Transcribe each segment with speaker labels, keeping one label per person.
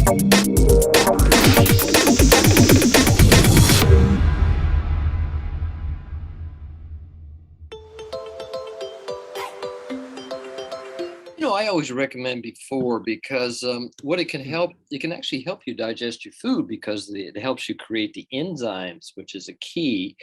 Speaker 1: I always recommend before because what it can help, it can actually help you digest your food because it helps you create the enzymes, which is a key.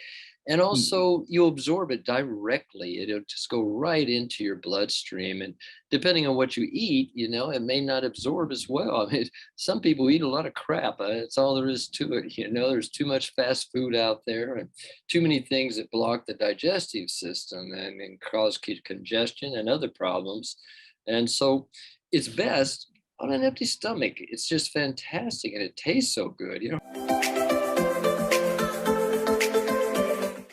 Speaker 1: And
Speaker 2: Mhm.
Speaker 1: also, you absorb it directly. It'll just go right into your bloodstream. And depending on what you eat, it may not absorb as well. I mean, some people eat a lot of crap. That's all there is to it. There's too much fast food out there and too many things that block the digestive system and cause congestion and other problems. And so it's best on an empty stomach. It's just fantastic and it tastes so good.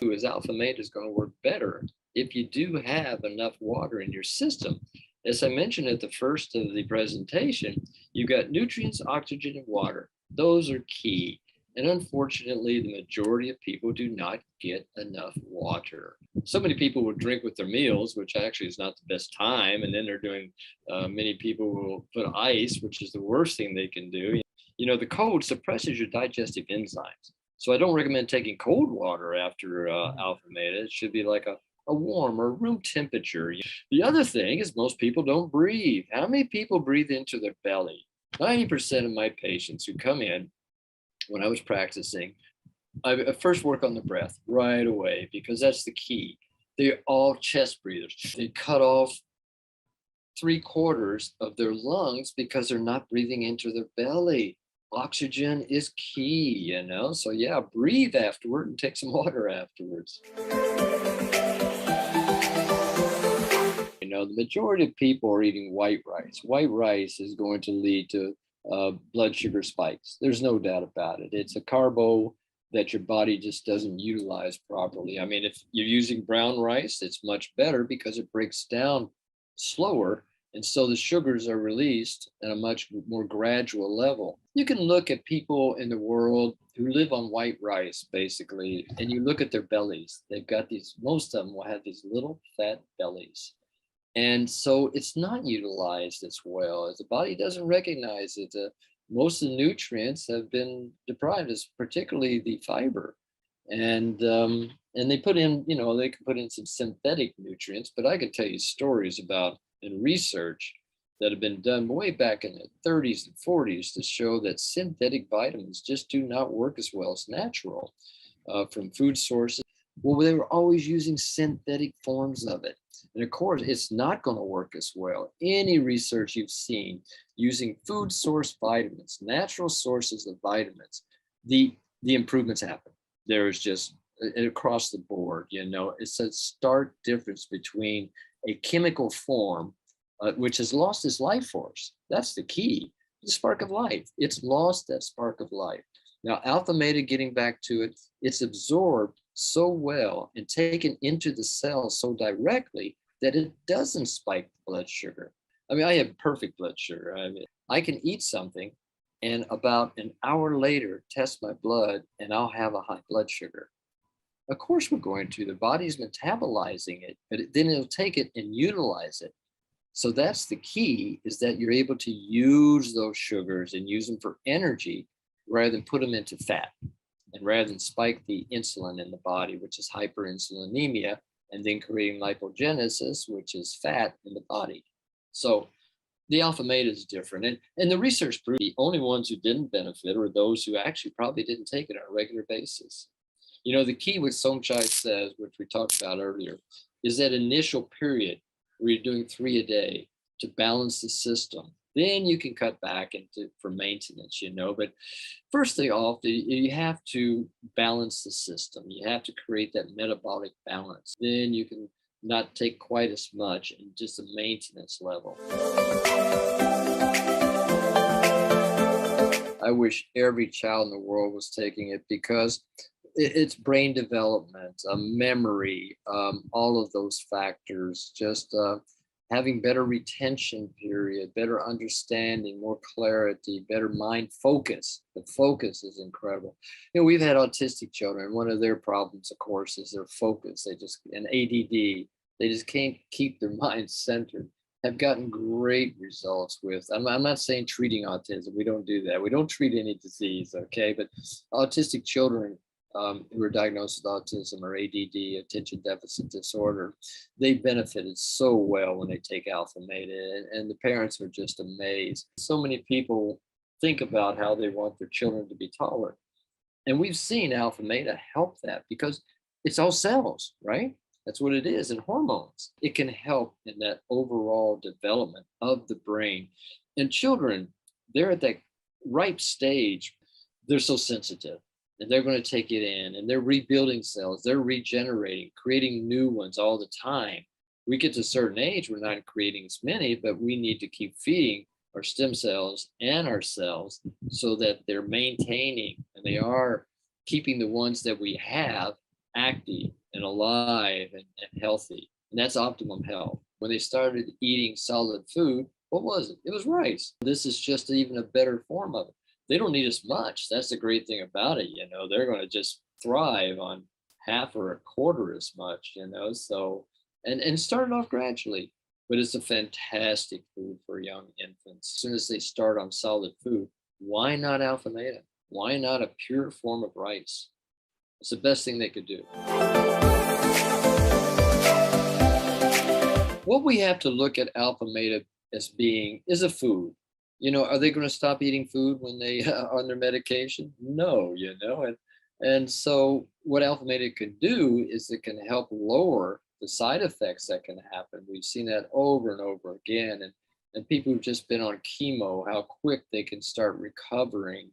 Speaker 1: Is AlphaMeta is going to work better if you do have enough water in your system. As I mentioned at the first of the presentation, you've got nutrients, oxygen, and water. Those are key. And unfortunately, the majority of people do not get enough water. So many people will drink with their meals, which actually is not the best time. And then many people will put ice, which is the worst thing they can do. The cold suppresses your digestive enzymes. So I don't recommend taking cold water after AlphaMeta. It should be like a warm or room temperature. The other thing is most people don't breathe. How many people breathe into their belly? 90% of my patients who come in when I was practicing, I first work on the breath right away because that's the key. They're all chest breathers. They cut off 3/4 of their lungs because they're not breathing into their belly. Oxygen is key. So yeah, breathe afterward and take some water afterwards. The majority of people are eating white rice. White rice is going to lead to blood sugar spikes. There's no doubt about it. It's a carbo that your body just doesn't utilize properly. I mean, if you're using brown rice, it's much better because it breaks down slower. And so the sugars are released at a much more gradual level. You can look at people in the world who live on white rice, basically, and you look at their bellies. They've got most of them will have these little fat bellies. And so it's not utilized as well as the body doesn't recognize it. Most of the nutrients have been deprived, as particularly the fiber. And they put in, they can put in some synthetic nutrients, but I could tell you stories about and research that have been done way back in the 30s and 40s to show that synthetic vitamins just do not work as well as natural from food sources. Well, they were always using synthetic forms of it. And of course, it's not going to work as well. Any research you've seen using food source vitamins, natural sources of vitamins, the improvements happen. There is just across the board, it's a stark difference between a chemical form, which has lost its life force. That's the key, the spark of life. It's lost that spark of life. Now, AlphaMeta, getting back to it, it's absorbed so well and taken into the cell so directly that it doesn't spike blood sugar. I mean, I have perfect blood sugar. I mean, I can eat something and about an hour later test my blood and I'll have a high blood sugar. Of course, we're going to. The body's metabolizing it, but then it'll take it and utilize it. So that's the key, is that you're able to use those sugars and use them for energy rather than put them into fat, and rather than spike the insulin in the body, which is hyperinsulinemia, and then creating lipogenesis, which is fat in the body. So the AlphaMeta is different. And the research proved the only ones who didn't benefit were those who actually probably didn't take it on a regular basis. The key with Somchai says, which we talked about earlier, is that initial period where you're doing 3 a day to balance the system. Then you can cut back for maintenance, But firstly off, you have to balance the system. You have to create that metabolic balance. Then you can not take quite as much in just a maintenance level. I wish every child in the world was taking it because it's brain development, memory, all of those factors, just having better retention period, better understanding, more clarity, better mind focus. The focus is incredible. We've had autistic children. One of their problems, of course, is their focus. And ADD, they just can't keep their mind centered. have gotten great results with. I'm not saying treating autism. We don't do that. We don't treat any disease, okay? But autistic children who are diagnosed with autism or ADD, attention deficit disorder, they benefited so well when they take AlphaMeta, and the parents are just amazed. So many people think about how they want their children to be taller. And we've seen AlphaMeta help that because it's all cells, right? That's what it is, and hormones. It can help in that overall development of the brain. And children, they're at that ripe stage, they're so sensitive and they're going to take it in and they're rebuilding cells, they're regenerating, creating new ones all the time. We get to a certain age, we're not creating as many, but we need to keep feeding our stem cells and our cells so that they're maintaining and they are keeping the ones that we have active and alive and healthy. And that's optimum health. When they started eating solid food, what was it? It was rice. This is just even a better form of it. They don't need as much. That's the great thing about it. They're going to just thrive on half or a quarter as much, so, and start off gradually. But it's a fantastic food for young infants. As soon as they start on solid food, why not AlphaMeta? Why not a pure form of rice? It's the best thing they could do. What we have to look at AlphaMeta as being is a food. Are they going to stop eating food when they are on their medication? No, and so what AlphaMeta can do is it can help lower the side effects that can happen. We've seen that over and over again. And people who've just been on chemo, how quick they can start recovering,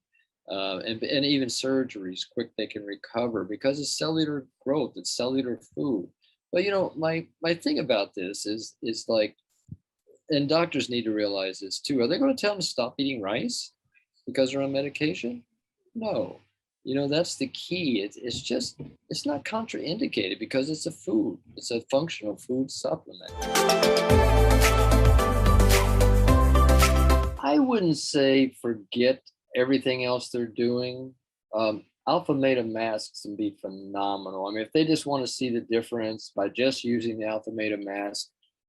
Speaker 1: and even surgeries, quick they can recover because it's cellular growth, it's cellular food. But my thing about this is like, and doctors need to realize this too. Are they going to tell them to stop eating rice because they're on medication? No. That's the key. It's not contraindicated because it's a food. It's a functional food supplement. I wouldn't say forget everything else they're doing. AlphaMeta masks can be phenomenal. I mean, if they just want to see the difference by just using the AlphaMeta mask,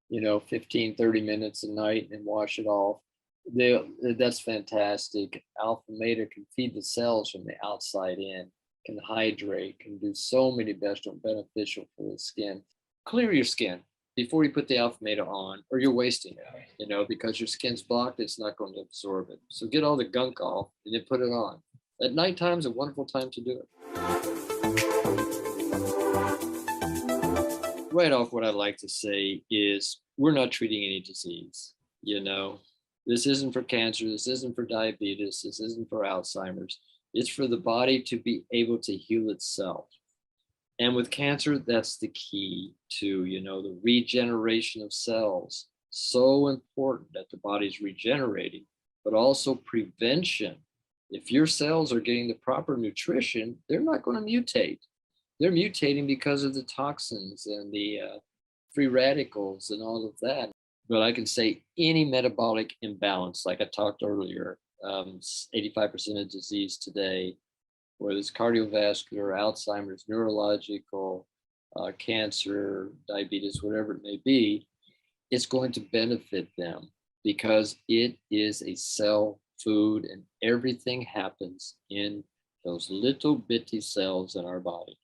Speaker 1: 15, 30 minutes a night and wash it off, that's fantastic. AlphaMeta can feed the cells from the outside in, can hydrate, can do so many beneficial for the skin. Clear your skin before you put the AlphaMeta on, or you're wasting it, because your skin's blocked, it's not going to absorb it. So get all the gunk off and then put it on. At nighttime is a wonderful time to do it. Right off, what I'd like to say is we're not treating any disease, This isn't for cancer. This isn't for diabetes. This isn't for Alzheimer's. It's for the body to be able to heal itself. And with cancer, that's the key to, the regeneration of cells. So important that the body's regenerating, but also prevention. If your cells are getting the proper nutrition, they're not going to mutate. They're mutating because of the toxins and the free radicals and all of that. But I can say any metabolic imbalance, like I talked earlier, 85% of disease today, whether it's cardiovascular, Alzheimer's, neurological, cancer, diabetes, whatever it may be, it's going to benefit them because it is a cell food and everything happens in those little bitty cells in our body.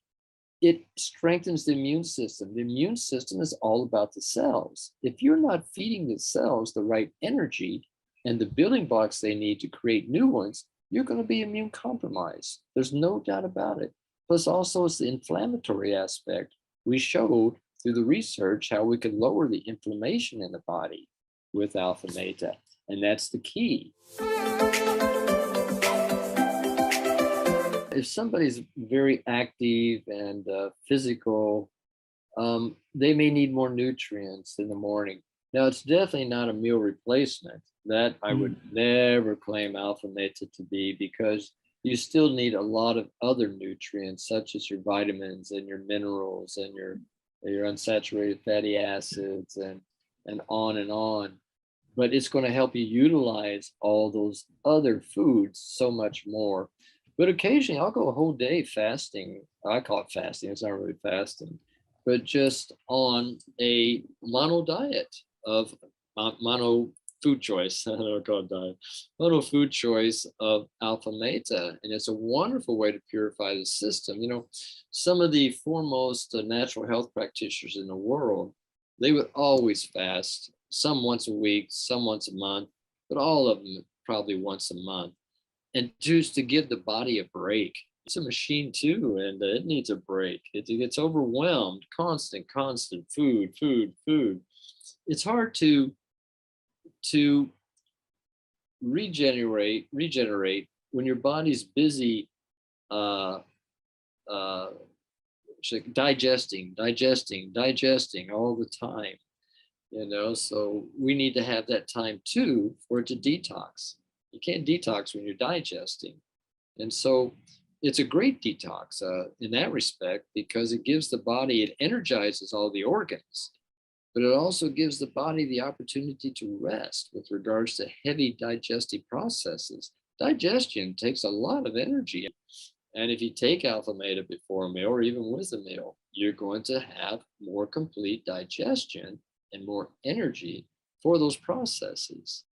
Speaker 1: It strengthens the immune system. The immune system is all about the cells. If you're not feeding the cells the right energy and the building blocks they need to create new ones, you're going to be immune compromised. There's no doubt about it. Plus also it's the inflammatory aspect. We showed through the research how we could lower the inflammation in the body with AlphaMeta, and that's the key. If somebody's very active and physical, they may need more nutrients in the morning. Now, it's definitely not a meal replacement. That I would never claim AlphaMeta to be, because you still need a lot of other nutrients, such as your vitamins and your minerals and your unsaturated fatty acids and on and on. But it's going to help you utilize all those other foods so much more. But occasionally I'll go a whole day fasting. I call it fasting. It's not really fasting, but just on a mono diet of mono food choice. I don't call it diet. Mono food choice of AlphaMeta, and it's a wonderful way to purify the system. You know, some of the foremost natural health practitioners in the world, they would always fast. Some once a week, some once a month, but all of them probably once a month, and just to give the body a break. It's a machine too, and it needs a break. It gets overwhelmed, constant food, food, food. It's hard to regenerate when your body's busy uh, uh, digesting all the time. You know, so we need to have that time too for it to detox. You can't detox when you're digesting. And so it's a great detox in that respect because it gives the body, it energizes all the organs, but it also gives the body the opportunity to rest with regards to heavy digestive processes. Digestion takes a lot of energy. And if you take Alpha Meta before a meal or even with a meal, you're going to have more complete digestion and more energy for those processes.